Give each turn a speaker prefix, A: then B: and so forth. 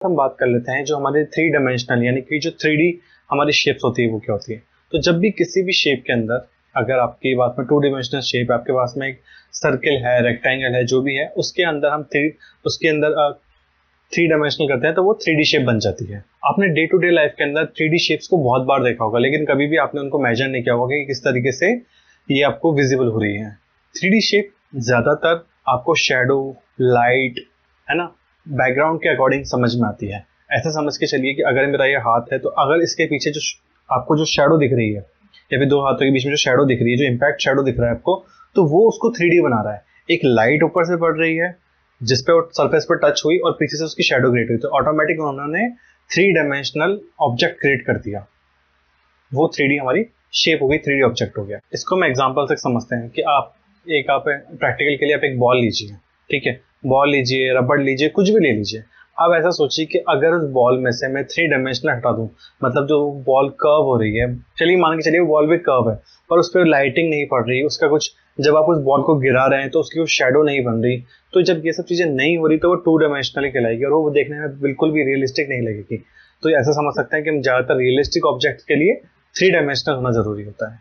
A: हम बात कर लेते हैं जो हमारे थ्री डायमेंशनल यानी कि जो 3D हमारी शेप्स होती है वो क्या होती है। तो जब भी किसी भी शेप के अंदर अगर आपके पास में 2 डायमेंशनल शेप, आपके पास में एक सर्कल है, रेक्टेंगल है, जो भी है, उसके अंदर हम थ्री डायमेंशनल करते हैं तो वो 3D शेप बन जाती है। आपने डे टू डे लाइफ के अंदर 3D शेप्स को बहुत बार देखा होगा, लेकिन कभी भी आपने उनको मेजर नहीं किया होगा कि किस तरीके से ये आपको विजिबल हो रही है। 3D शेप ज्यादातर आपको शेडो, लाइट, है ना, बैकग्राउंड के अकॉर्डिंग समझ में आती है। ऐसा समझ के चलिए कि अगर मेरा ये हाथ है तो अगर इसके पीछे जो आपको जो शेडो दिख रही है या फिर दो हाथों के बीच में जो शेडो दिख रही है, जो इम्पैक्ट शेडो दिख रहा है आपको, तो वो उसको 3D बना रहा है। एक लाइट ऊपर से पड़ रही है जिसपे वो सरफेस पर टच हुई और पीछे से उसकी शेडो क्रिएट हुई, तो ऑटोमेटिक उन्होंने 3 डायमेंशनल ऑब्जेक्ट क्रिएट कर दिया। वो 3D हमारी शेप हो गई, 3D ऑब्जेक्ट हो गया। इसको हम एग्जांपल से समझते हैं कि आप प्रैक्टिकल के लिए आप एक बॉल लीजिए, ठीक है, बॉल लीजिए, रबड़ लीजिए, कुछ भी ले लीजिए। अब ऐसा सोचिए कि अगर उस बॉल में से मैं 3 डायमेंशनल हटा दूं, मतलब जो बॉल कर्व हो रही है, चलिए मान के चलिए वो बॉल भी कर्व है पर उस पर लाइटिंग नहीं पड़ रही, उसका कुछ, जब आप उस बॉल को गिरा रहे हैं तो उसकी कुछ शेडो नहीं बन रही, तो जब ये सब चीजें नहीं हो रही तो वो 2 डायमेंशनल ही कहलाएगी और वो देखने में बिल्कुल भी रियलिस्टिक नहीं लगेगी। तो ऐसा समझ सकते हैं कि हम ज्यादातर रियलिस्टिक ऑब्जेक्ट के लिए 3 डायमेंशनल होना जरूरी होता है।